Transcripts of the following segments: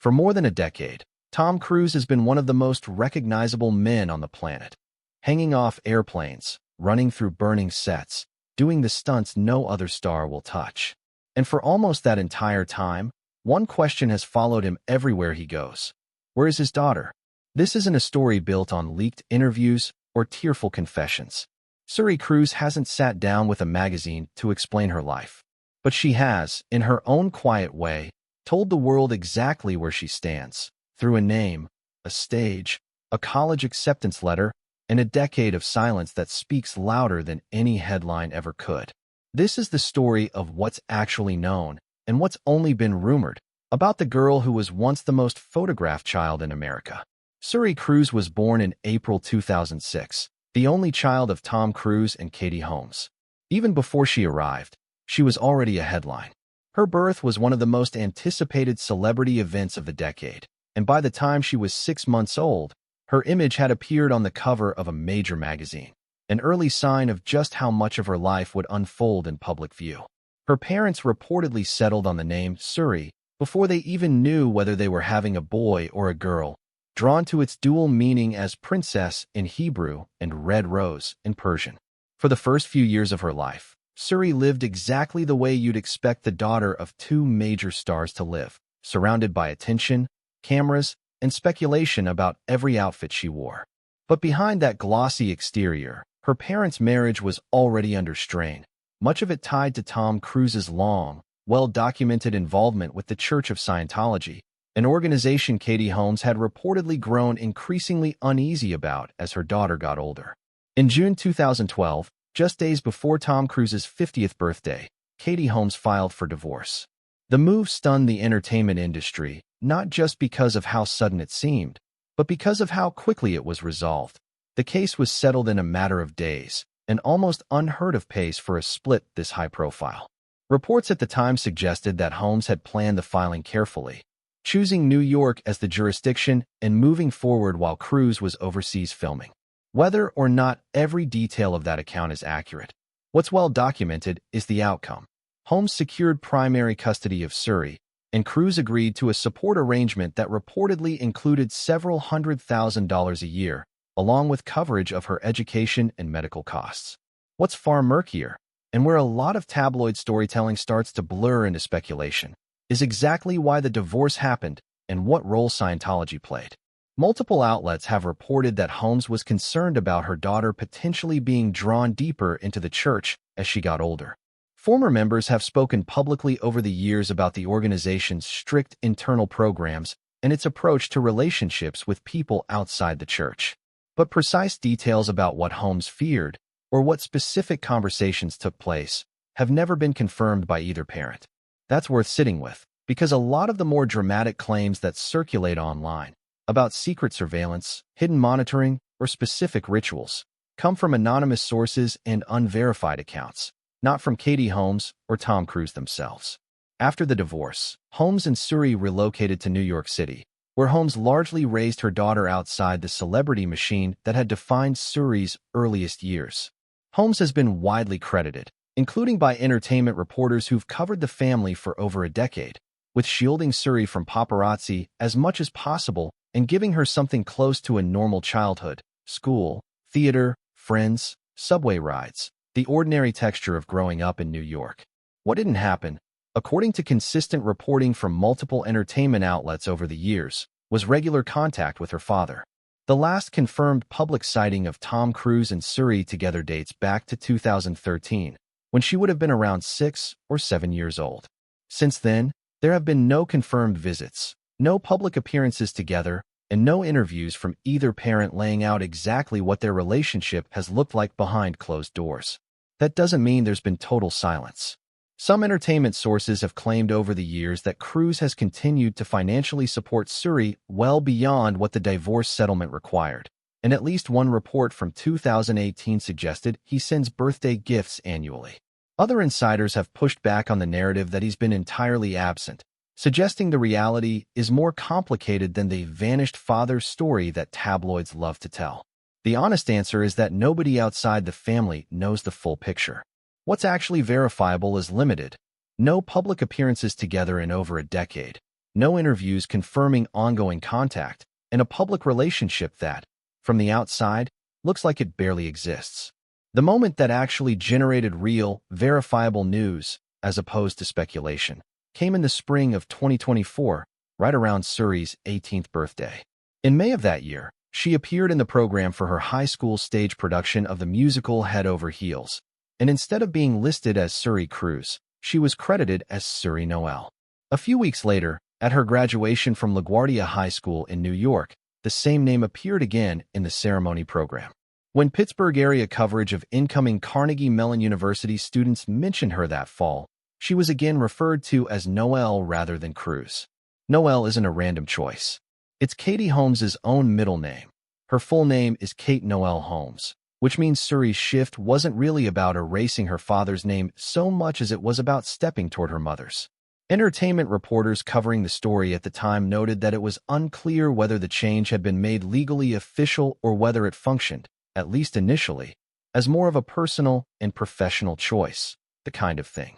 For more than a decade, Tom Cruise has been one of the most recognizable men on the planet. Hanging off airplanes, running through burning sets, doing the stunts no other star will touch. And for almost that entire time, one question has followed him everywhere he goes. Where is his daughter? This isn't a story built on leaked interviews or tearful confessions. Suri Cruise hasn't sat down with a magazine to explain her life. But she has, in her own quiet way, told the world exactly where she stands, through a name, a stage, a college acceptance letter, and a decade of silence that speaks louder than any headline ever could. This is the story of what's actually known and what's only been rumored about the girl who was once the most photographed child in America. Suri Cruise was born in April 2006, the only child of Tom Cruise and Katie Holmes. Even before she arrived, she was already a headline. Her birth was one of the most anticipated celebrity events of the decade, and by the time she was 6 months old, her image had appeared on the cover of a major magazine, an early sign of just how much of her life would unfold in public view. Her parents reportedly settled on the name Suri before they even knew whether they were having a boy or a girl, drawn to its dual meaning as princess in Hebrew and red rose in Persian. For the first few years of her life, Suri lived exactly the way you'd expect the daughter of two major stars to live, surrounded by attention, cameras, and speculation about every outfit she wore. But behind that glossy exterior, her parents' marriage was already under strain, much of it tied to Tom Cruise's long, well-documented involvement with the Church of Scientology, an organization Katie Holmes had reportedly grown increasingly uneasy about as her daughter got older. In June 2012, just days before Tom Cruise's 50th birthday, Katie Holmes filed for divorce. The move stunned the entertainment industry, not just because of how sudden it seemed, but because of how quickly it was resolved. The case was settled in a matter of days, an almost unheard-of pace for a split this high-profile. Reports at the time suggested that Holmes had planned the filing carefully, choosing New York as the jurisdiction and moving forward while Cruise was overseas filming. Whether or not every detail of that account is accurate, what's well documented is the outcome. Holmes secured primary custody of Suri, and Cruise agreed to a support arrangement that reportedly included several $100,000 a year, along with coverage of her education and medical costs. What's far murkier, and where a lot of tabloid storytelling starts to blur into speculation, is exactly why the divorce happened and what role Scientology played. Multiple outlets have reported that Holmes was concerned about her daughter potentially being drawn deeper into the church as she got older. Former members have spoken publicly over the years about the organization's strict internal programs and its approach to relationships with people outside the church. But precise details about what Holmes feared or what specific conversations took place have never been confirmed by either parent. That's worth sitting with, because a lot of the more dramatic claims that circulate online about secret surveillance, hidden monitoring, or specific rituals come from anonymous sources and unverified accounts, not from Katie Holmes or Tom Cruise themselves. After the divorce, Holmes and Suri relocated to New York City, where Holmes largely raised her daughter outside the celebrity machine that had defined Suri's earliest years. Holmes has been widely credited, including by entertainment reporters who've covered the family for over a decade, with shielding Suri from paparazzi as much as possible and giving her something close to a normal childhood: school, theater, friends, subway rides, the ordinary texture of growing up in New York. What didn't happen, according to consistent reporting from multiple entertainment outlets over the years, was regular contact with her father. The last confirmed public sighting of Tom Cruise and Suri together dates back to 2013, when she would have been around 6 or 7 years old. Since then, there have been no confirmed visits, no public appearances together, and no interviews from either parent laying out exactly what their relationship has looked like behind closed doors. That doesn't mean there's been total silence. Some entertainment sources have claimed over the years that Cruise has continued to financially support Suri well beyond what the divorce settlement required, and at least one report from 2018 suggested he sends birthday gifts annually. Other insiders have pushed back on the narrative that he's been entirely absent, suggesting the reality is more complicated than the vanished father story that tabloids love to tell. The honest answer is that nobody outside the family knows the full picture. What's actually verifiable is limited. No public appearances together in over a decade. no interviews confirming ongoing contact, and a public relationship that, from the outside, looks like it barely exists. The moment that actually generated real, verifiable news, as opposed to speculation, came in the spring of 2024, right around Suri's 18th birthday. In May of that year, she appeared in the program for her high school stage production of the musical Head Over Heels, and instead of being listed as Suri Cruise, she was credited as Suri Noel. A few weeks later, at her graduation from LaGuardia High School in New York, the same name appeared again in the ceremony program. When Pittsburgh area coverage of incoming Carnegie Mellon University students mentioned her that fall, she was again referred to as Noel rather than Cruz. Noel isn't a random choice. It's Katie Holmes' own middle name. Her full name is Kate Noel Holmes, which means Suri's shift wasn't really about erasing her father's name so much as it was about stepping toward her mother's. Entertainment reporters covering the story at the time noted that it was unclear whether the change had been made legally official or whether it functioned, at least initially, as more of a personal and professional choice, the kind of thing.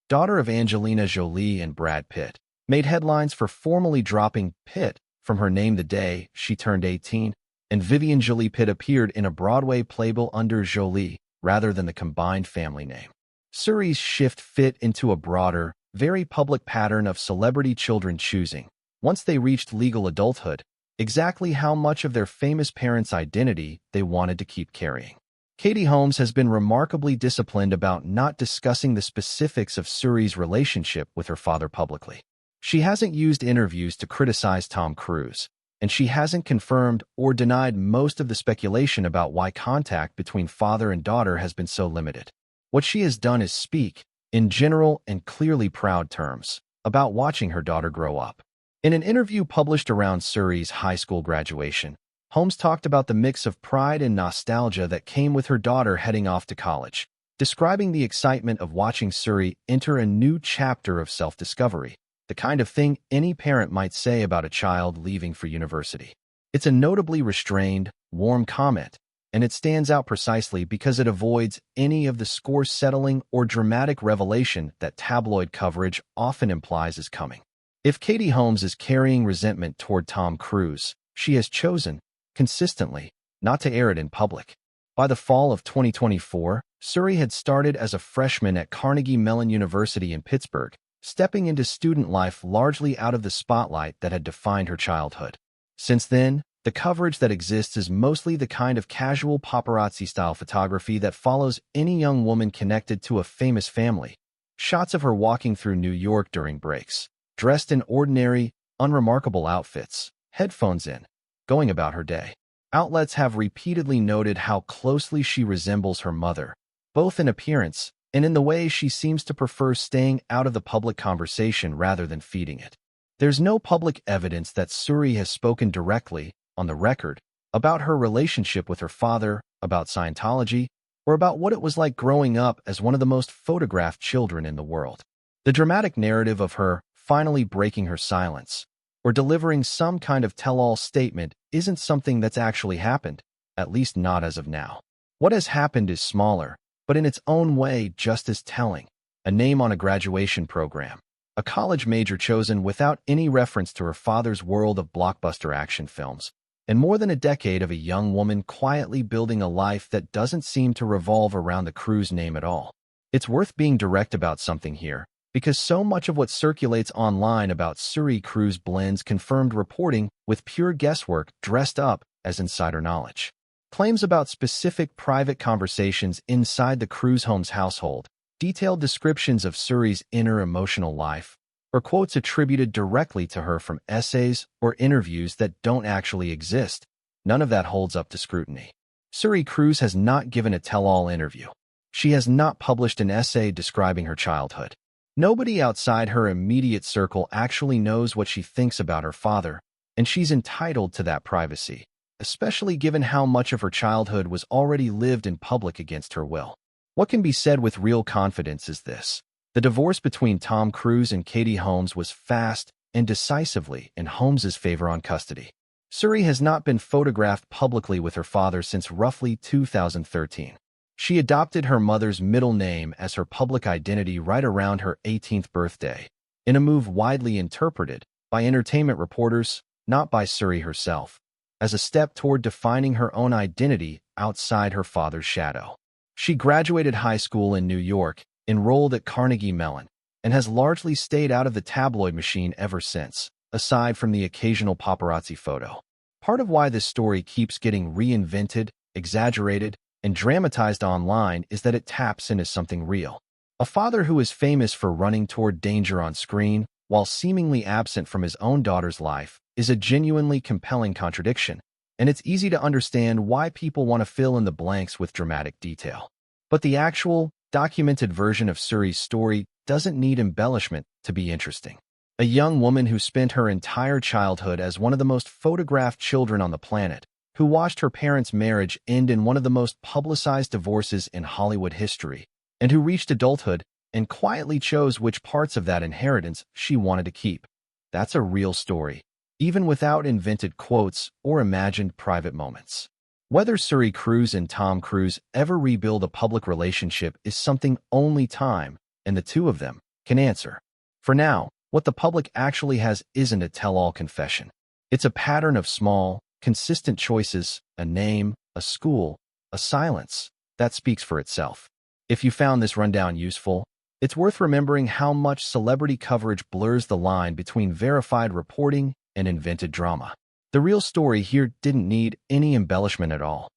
Daughter of Angelina Jolie and Brad Pitt, made headlines for formally dropping Pitt from her name the day she turned 18, and Vivian Jolie Pitt appeared in a Broadway playbill under Jolie rather than the combined family name. Suri's shift fit into a broader, very public pattern of celebrity children choosing, once they reached legal adulthood, exactly how much of their famous parents' identity they wanted to keep carrying. Katie Holmes has been remarkably disciplined about not discussing the specifics of Suri's relationship with her father publicly. She hasn't used interviews to criticize Tom Cruise, and she hasn't confirmed or denied most of the speculation about why contact between father and daughter has been so limited. What she has done is speak, in general and clearly proud terms, about watching her daughter grow up. In an interview published around Suri's high school graduation, Holmes talked about the mix of pride and nostalgia that came with her daughter heading off to college, describing the excitement of watching Suri enter a new chapter of self-discovery, the kind of thing any parent might say about a child leaving for university. It's a notably restrained, warm comment, and it stands out precisely because it avoids any of the score-settling or dramatic revelation that tabloid coverage often implies is coming. If Katie Holmes is carrying resentment toward Tom Cruise, she has chosen, consistently, not to air it in public. By the fall of 2024, Suri had started as a freshman at Carnegie Mellon University in Pittsburgh, stepping into student life largely out of the spotlight that had defined her childhood. Since then, the coverage that exists is mostly the kind of casual paparazzi-style photography that follows any young woman connected to a famous family. Shots of her walking through New York during breaks, dressed in ordinary, unremarkable outfits, headphones in, going about her day. Outlets have repeatedly noted how closely she resembles her mother, both in appearance and in the way she seems to prefer staying out of the public conversation rather than feeding it. There's no public evidence that Suri has spoken directly, on the record, about her relationship with her father, about Scientology, or about what it was like growing up as one of the most photographed children in the world. The dramatic narrative of her finally breaking her silence, or delivering some kind of tell-all statement, isn't something that's actually happened, at least not as of now. What has happened is smaller, but in its own way just as telling. A name on a graduation program. A college major chosen without any reference to her father's world of blockbuster action films. And more than a decade of a young woman quietly building a life that doesn't seem to revolve around the Cruise name at all. It's worth being direct about something here, because so much of what circulates online about Suri Cruise blends confirmed reporting with pure guesswork dressed up as insider knowledge. Claims about specific private conversations inside the Cruise Holmes household, detailed descriptions of Suri's inner emotional life, or quotes attributed directly to her from essays or interviews that don't actually exist. None of that holds up to scrutiny. Suri Cruise has not given a tell-all interview. She has not published an essay describing her childhood. Nobody outside her immediate circle actually knows what she thinks about her father, and she's entitled to that privacy, especially given how much of her childhood was already lived in public against her will. What can be said with real confidence is this. The divorce between Tom Cruise and Katie Holmes was fast and decisively in Holmes's favor on custody. Suri has not been photographed publicly with her father since roughly 2013. She adopted her mother's middle name as her public identity right around her 18th birthday, in a move widely interpreted by entertainment reporters, not by Suri herself, as a step toward defining her own identity outside her father's shadow. She graduated high school in New York, enrolled at Carnegie Mellon, and has largely stayed out of the tabloid machine ever since, aside from the occasional paparazzi photo. Part of why this story keeps getting reinvented, exaggerated, and dramatized online is that it taps into something real. A father who is famous for running toward danger on screen while seemingly absent from his own daughter's life is a genuinely compelling contradiction, and it's easy to understand why people want to fill in the blanks with dramatic detail. But the actual, documented version of Suri's story doesn't need embellishment to be interesting. A young woman who spent her entire childhood as one of the most photographed children on the planet, who watched her parents' marriage end in one of the most publicized divorces in Hollywood history, and who reached adulthood and quietly chose which parts of that inheritance she wanted to keep. That's a real story, even without invented quotes or imagined private moments. Whether Suri Cruise and Tom Cruise ever rebuild a public relationship is something only time and the two of them can answer. For now, what the public actually has isn't a tell-all confession. It's a pattern of small, consistent choices, a name, a school, a silence that speaks for itself. If you found this rundown useful, it's worth remembering how much celebrity coverage blurs the line between verified reporting and invented drama. The real story here didn't need any embellishment at all.